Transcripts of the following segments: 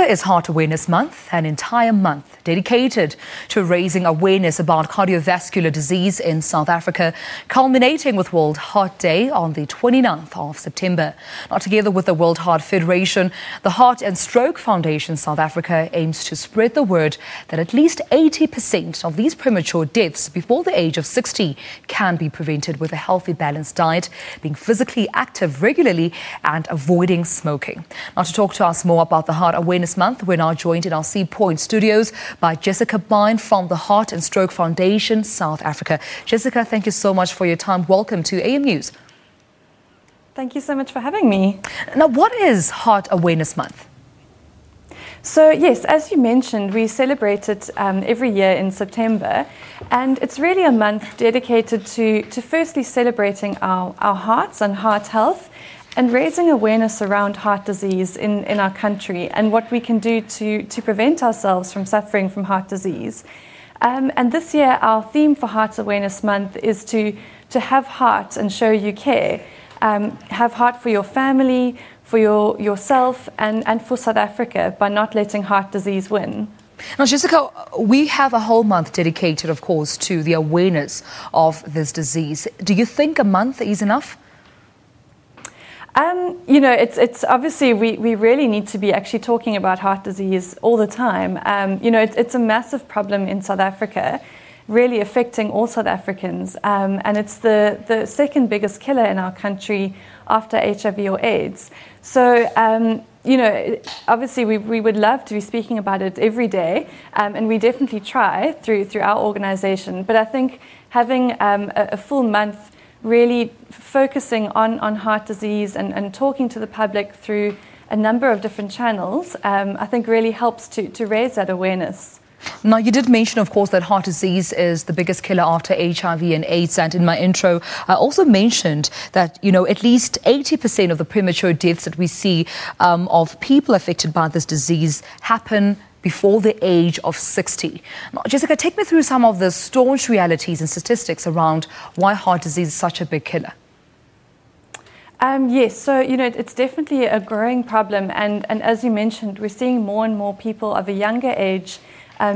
is Heart Awareness Month, an entire month dedicated to raising awareness about cardiovascular disease in South Africa, culminating with World Heart Day on the 29th of September. Now, together with the World Heart Federation, the Heart and Stroke Foundation South Africa aims to spread the word that at least 80% of these premature deaths before the age of 60 can be prevented with a healthy, balanced diet, being physically active regularly and avoiding smoking. Now, to talk to us more about the Heart Awareness Month, we're now joined in our Sea Point studios by Jessica Byrne from the Heart and Stroke Foundation South Africa. Jessica, thank you so much for your time. Welcome to AM News. Thank you so much for having me. Now, what is Heart Awareness Month? So yes, as you mentioned, we celebrate it every year in September, and it's really a month dedicated to firstly celebrating our hearts and heart health and raising awareness around heart disease in our country and what we can do to prevent ourselves from suffering from heart disease. And this year, our theme for Heart Awareness Month is to have heart and show you care. Have heart for your family, for yourself, and for South Africa by not letting heart disease win. Now, Jessica, we have a whole month dedicated, of course, to the awareness of this disease. Do you think a month is enough? You know, it's obviously we really need to be actually talking about heart disease all the time. You know, it's a massive problem in South Africa, really affecting all South Africans, and it's the second biggest killer in our country after HIV or AIDS. So, you know, obviously we would love to be speaking about it every day, and we definitely try through our organization. But I think having a full month really focusing on heart disease and talking to the public through a number of different channels, I think really helps to raise that awareness. Now, you did mention, of course, that heart disease is the biggest killer after HIV and AIDS. And in my intro, I also mentioned that, you know, at least 80% of the premature deaths that we see of people affected by this disease happen before the age of 60. Now, Jessica, take me through some of the staunch realities and statistics around why heart disease is such a big killer. Yes, so, you know, it's definitely a growing problem. And as you mentioned, we're seeing more and more people of a younger age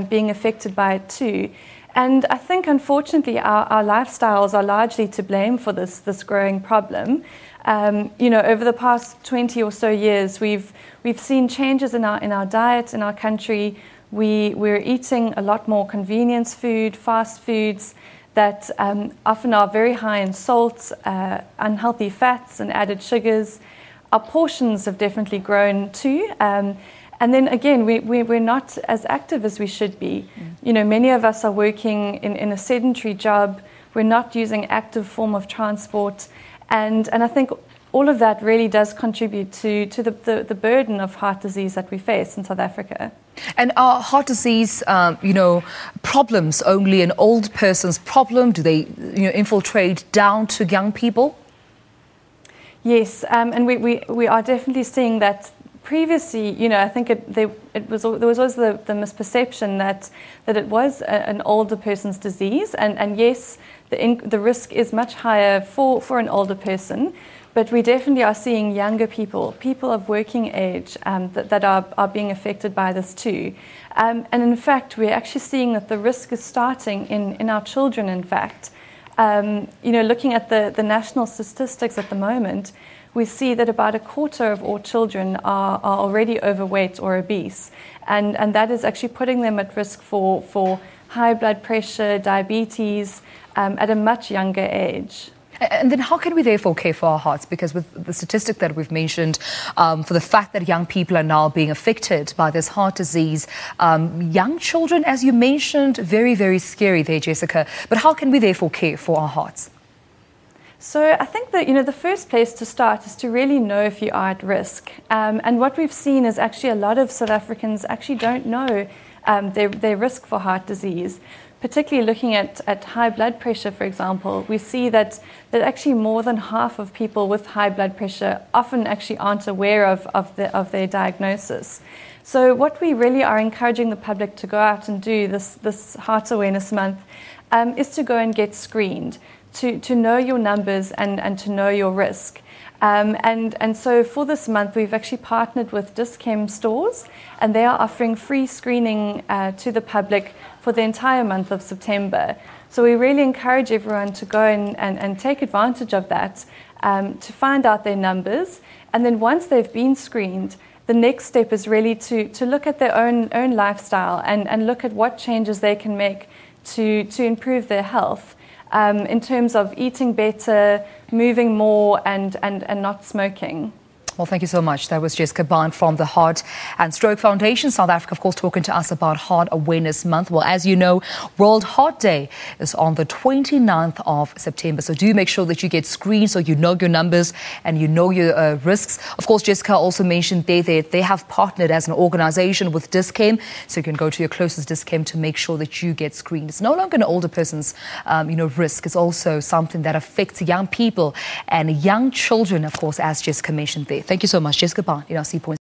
being affected by it too. And I think, unfortunately, our lifestyles are largely to blame for this growing problem. You know, over the past 20 or so years, we've seen changes in our diet in our country. We're eating a lot more convenience food, fast foods that often are very high in salt, unhealthy fats and added sugars. Our portions have definitely grown too. And then again, we're not as active as we should be. You know, many of us are working in a sedentary job. We're not using active form of transport. And I think all of that really does contribute to the burden of heart disease that we face in South Africa. And are heart disease, you know, problems only an old person's problem? Do they, you know, infiltrate down to young people? Yes, and we are definitely seeing that. Previously, you know, I think there was always the misperception that it was an older person's disease, and yes, the risk is much higher for an older person, but we definitely are seeing younger people of working age that are being affected by this too, and in fact, we're actually seeing that the risk is starting in our children. In fact, you know, looking at the national statistics at the moment, we see that about a quarter of all children are already overweight or obese, and that is actually putting them at risk for high blood pressure, diabetes, at a much younger age. And then how can we therefore care for our hearts? Because with the statistic that we've mentioned, for the fact that young people are now being affected by this heart disease, young children, as you mentioned, very, very scary there, Jessica. But how can we therefore care for our hearts? So I think that, you know, the first place to start is to really know if you are at risk. And what we've seen is actually a lot of South Africans actually don't know their risk for heart disease. Particularly looking at high blood pressure, for example, we see that actually more than half of people with high blood pressure often actually aren't aware of their diagnosis. So what we really are encouraging the public to go out and do this Heart Awareness Month is to go and get screened, to know your numbers and to know your risk. And so for this month, we've actually partnered with Dis-Chem stores, and they are offering free screening to the public for the entire month of September. So we really encourage everyone to go and take advantage of that, to find out their numbers. And then once they've been screened, the next step is really to look at their own lifestyle and look at what changes they can make to improve their health. In terms of eating better, moving more, and not smoking. Well, thank you so much. That was Jessica Byrne from the Heart and Stroke Foundation, South Africa, of course, talking to us about Heart Awareness Month. Well, as you know, World Heart Day is on the 29th of September. So do make sure that you get screened so you know your numbers and you know your risks. Of course, Jessica also mentioned that they have partnered as an organization with Dis-Chem. So you can go to your closest Dis-Chem to make sure that you get screened. It's no longer an older person's, risk. It's also something that affects young people and young children, of course, as Jessica mentioned there. Thank you so much, Jessica Byrne, in our C Point.